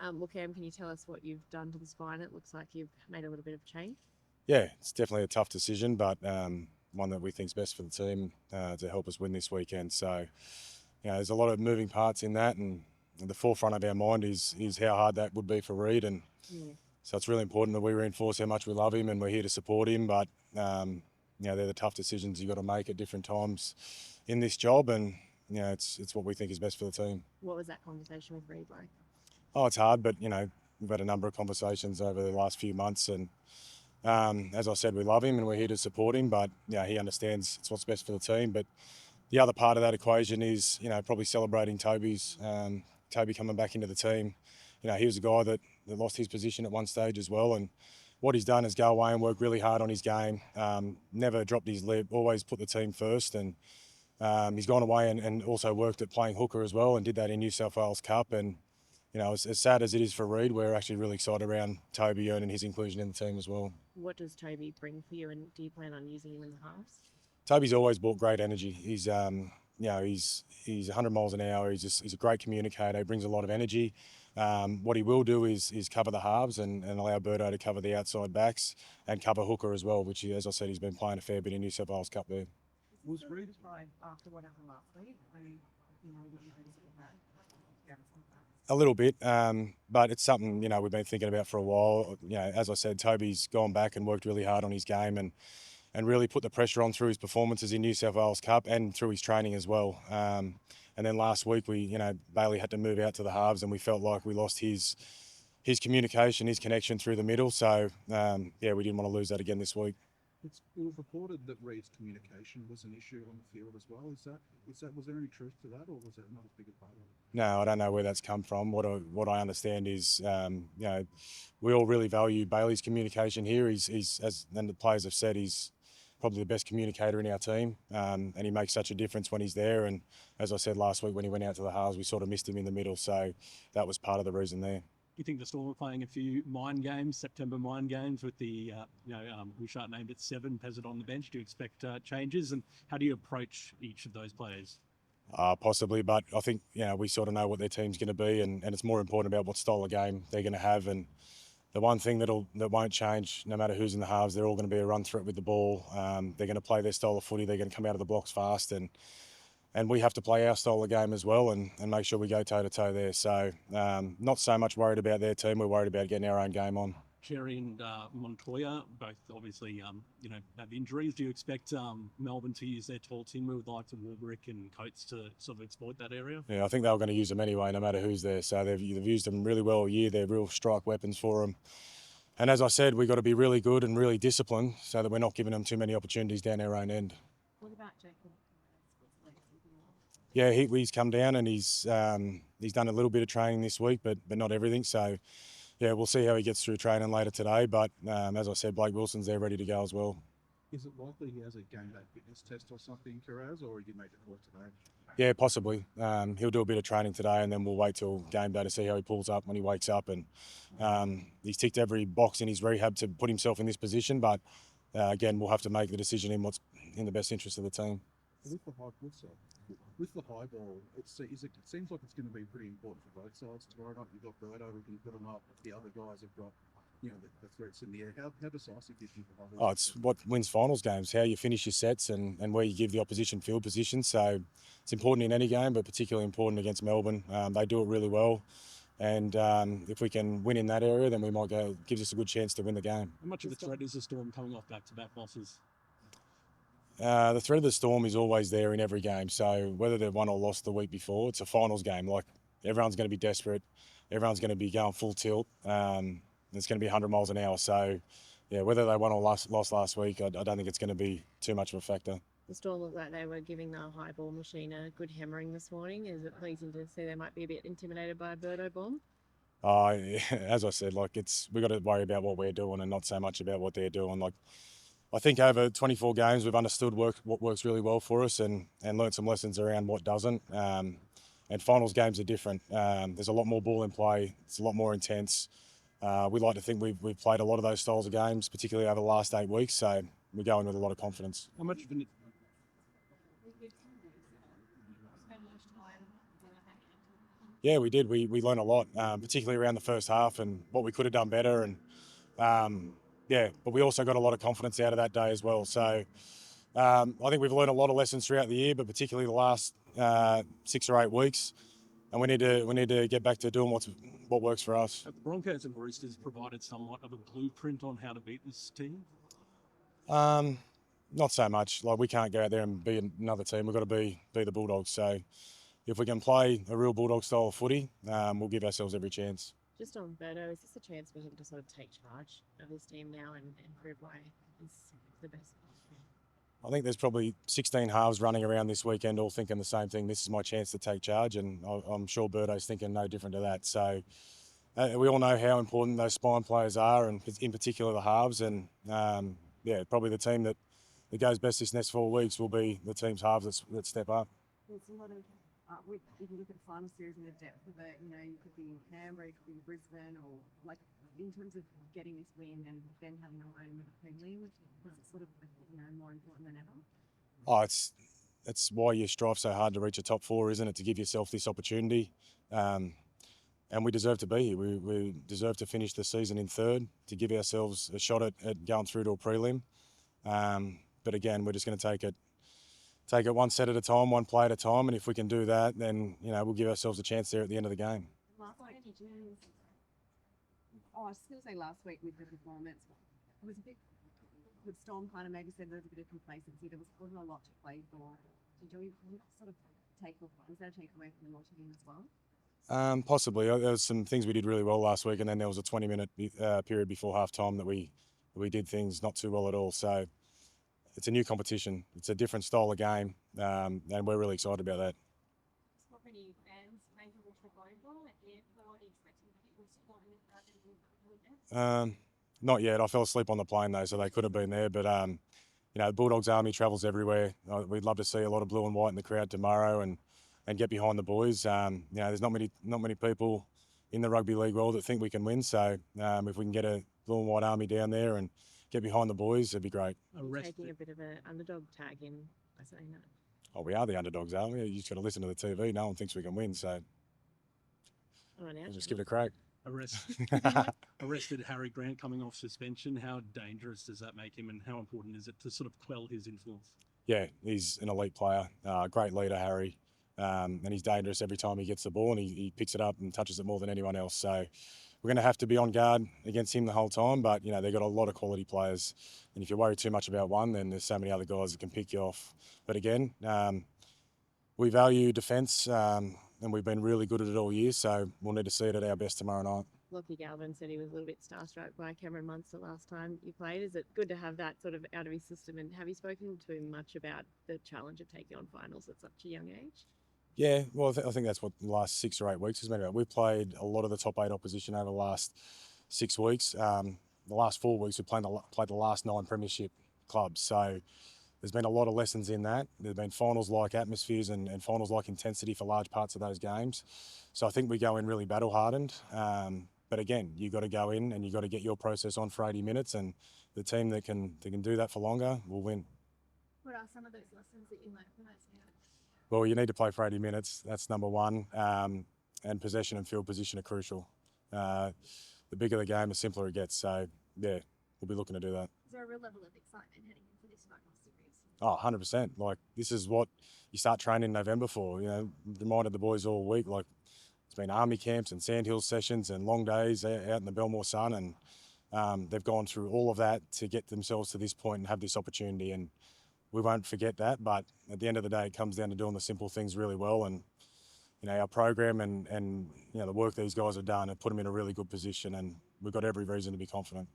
Well, Cam, can you tell us what you've done to the spine? It looks like you've made a little bit of change. Yeah, it's definitely a tough decision, but one that we think is best for the team to help us win this weekend. So, there's a lot of moving parts in that, and the forefront of our mind is how hard that would be for Reed, and so it's really important that we reinforce how much we love him and we're here to support him. But they're the tough decisions you've got to make at different times in this job, and it's what we think is best for the team. What was that conversation with Reed like? Oh, it's hard, but we've had a number of conversations over the last few months, and as I said, we love him and we're here to support him, but he understands it's what's best for the team. But the other part of that equation is, probably celebrating Toby coming back into the team. He was a guy that lost his position at one stage as well, and what he's done is go away and work really hard on his game. Never dropped his lip, always put the team first, and he's gone away and also worked at playing hooker as well, and did that in New South Wales Cup. And as sad as it is for Reed, we're actually really excited around Toby earning his inclusion in the team as well. What does Toby bring for you, and do you plan on using him in the halves? Toby's always brought great energy. He's 100 miles an hour. He's a great communicator. He brings a lot of energy. What he will do is cover the halves and allow Birdo to cover the outside backs and cover hooker as well, which, as I said, he's been playing a fair bit in New South Wales Cup there. Was Reed After what happened last week? A little bit, but it's something we've been thinking about for a while. As I said, Toby's gone back and worked really hard on his game and really put the pressure on through his performances in New South Wales Cup and through his training as well. And then last week Bailey had to move out to the halves, and we felt like we lost his communication, his connection through the middle. So we didn't want to lose that again this week. It was reported that Reed's communication was an issue on the field as well. Was there any truth to that, or was that not as big a part of it? No, I don't know where that's come from. What I understand is, we all really value Bailey's communication here. He's as the players have said, he's probably the best communicator in our team, and he makes such a difference when he's there. And as I said last week, when he went out to the halves, we sort of missed him in the middle, so that was part of the reason there. You think the Storm are playing a few mind games, September mind games with the, Bouchard named it 7, Pezzett on the bench. Do you expect changes, and how do you approach each of those players? Possibly, but I think we sort of know what their team's going to be, and it's more important about what style of game they're going to have. And the one thing that won't change, no matter who's in the halves, they're all going to be a run threat with the ball. They're going to play their style of footy. They're going to come out of the blocks fast, and we have to play our style of game as well and make sure we go toe-to-toe there. So not so much worried about their team. We're worried about getting our own game on. Cherry and Montoya both obviously, have injuries. Do you expect Melbourne to use their tall timber with the likes of Warbrick and Coates to sort of exploit that area? Yeah, I think they were going to use them anyway, no matter who's there. So they've used them really well all year. They're real strike weapons for them. And as I said, we've got to be really good and really disciplined so that we're not giving them too many opportunities down our own end. What about Jacob? Yeah, he's come down and he's done a little bit of training this week, but not everything. So, yeah, we'll see how he gets through training later today. But as I said, Blake Wilson's there ready to go as well. Is it likely he has a game day fitness test or something, Kiraz, or you made the call today? Yeah, possibly. He'll do a bit of training today, and then we'll wait till game day to see how he pulls up when he wakes up. And he's ticked every box in his rehab to put himself in this position. But again, we'll have to make the decision in what's in the best interest of the team. With the high ball, it seems like it's going to be pretty important for both sides tomorrow night. You've got Birdo who can put them up. The other guys have got the threats in the air. How decisive is it for high ball? Oh, it's what wins finals games, how you finish your sets and where you give the opposition field position. So it's important in any game, but particularly important against Melbourne. They do it really well. And if we can win in that area, then we might gives us a good chance to win the game. How much of a threat is the Storm coming off back-to-back losses? The threat of the Storm is always there in every game. So whether they've won or lost the week before, it's a finals game. Like, everyone's going to be desperate. Everyone's going to be going full tilt. It's going to be 100 miles an hour. So, yeah, whether they won or lost last week, I don't think it's going to be too much of a factor. The Storm looked like they were giving the high ball machine a good hammering this morning. Is it pleasing to see they might be a bit intimidated by a Birdo bomb? As I said, we've got to worry about what we're doing and not so much about what they're doing. I think over 24 games, we've understood what works really well for us and learned some lessons around what doesn't. And finals games are different. There's a lot more ball in play. It's a lot more intense. We like to think we've played a lot of those styles of games, particularly over the last 8 weeks. So we go in with a lot of confidence. How much of an Yeah, we did. We learned a lot, particularly around the first half and what we could have done better. And yeah, but we also got a lot of confidence out of that day as well. So I think we've learned a lot of lessons throughout the year, but particularly the last 6 or 8 weeks. And we need to get back to doing what works for us. Have the Broncos and Roosters provided somewhat of a blueprint on how to beat this team? Not so much. Like, we can't go out there and be another team. We've got to be the Bulldogs. So if we can play a real Bulldog style of footy, we'll give ourselves every chance. Just on Berto, is this a chance for him to sort of take charge of his team now and prove why he's the best? I think there's probably 16 halves running around this weekend all thinking the same thing. This is my chance to take charge, and I'm sure Berto's thinking no different to that. So we all know how important those spine players are, and in particular the halves. And yeah, probably the team that goes best this next 4 weeks will be the team's halves that step up. There's a lot of, if you look at the final series and the depth of it, you know, you could be in Canberra, you could be in Brisbane, or like in terms of getting this win and then having a home with the Premier League, was it sort of, you know, more important than ever? Oh, it's why you strive so hard to reach a top 4, isn't it? To give yourself this opportunity. And we deserve to be here. We deserve to finish the season in 3rd, to give ourselves a shot at going through to a prelim. But again, we're just going to take it one set at a time, one play at a time, and if we can do that, then, you know, we'll give ourselves a chance there at the end of the game. Last week, I was going to say last week with the performance, it was a bit, with Storm kind of maybe said there was a bit of complacency. There wasn't a lot to play for. Did you sort of was that a takeaway from your team as well? Possibly. There was some things we did really well last week, and then there was a 20-minute period before half time that we did things not too well at all. So it's a new competition. It's a different style of game, and we're really excited about that. What many fans maybe will be going for at the airport, expecting people supporting the crowd and Not yet. I fell asleep on the plane though, so they could have been there. But you know, the Bulldogs Army travels everywhere. We'd love to see a lot of blue and white in the crowd tomorrow, and get behind the boys. You know, there's not many people in the rugby league world that think we can win. So if we can get a blue and white army down there and get behind the boys, it'd be great. Taking a bit of an underdog tag in by saying that. Oh, we are the underdogs, aren't we? You just got to listen to the TV. No one thinks we can win, so Oh, now we'll just give it a crack. Arrested Harry Grant coming off suspension. How dangerous does that make him, and how important is it to sort of quell his influence? Yeah, he's an elite player, great leader, Harry, and he's dangerous every time he gets the ball, and he picks it up and touches it more than anyone else. So we're going to have to be on guard against him the whole time. But you know, they've got a lot of quality players, and if you worry too much about one, then there's so many other guys that can pick you off. But again, we value defence. And we've been really good at it all year, so we'll need to see it at our best tomorrow night. Lockie Galvin said he was a little bit starstruck by Cameron Munster last time you played. Is it good to have that sort of out of his system? And have you spoken to him much about the challenge of taking on finals at such a young age? Yeah, well, I think that's what the last 6 or 8 weeks has been about. We've played a lot of the top 8 opposition over the last 6 weeks. The last 4 weeks we've played the last 9 premiership clubs. So there's been a lot of lessons in that. There's been finals-like atmospheres and finals-like intensity for large parts of those games. So I think we go in really battle-hardened. But again, you've got to go in and you've got to get your process on for 80 minutes, and the team that can do that for longer will win. what are some of those lessons that you learned from those games? Well, you need to play for 80 minutes. That's number one. And possession and field position are crucial. The bigger the game, the simpler it gets. So, yeah, we'll be looking to do that. Is there a real level of excitement heading into this final series? Oh, 100%. Like, this is what you start training in November for. You know, reminded the boys all week, like, it's been army camps and sandhill sessions and long days out in the Belmore sun, and they've gone through all of that to get themselves to this point and have this opportunity, and we won't forget that. But at the end of the day, it comes down to doing the simple things really well, and you know, our program and you know, the work these guys have done have put them in a really good position, and we've got every reason to be confident.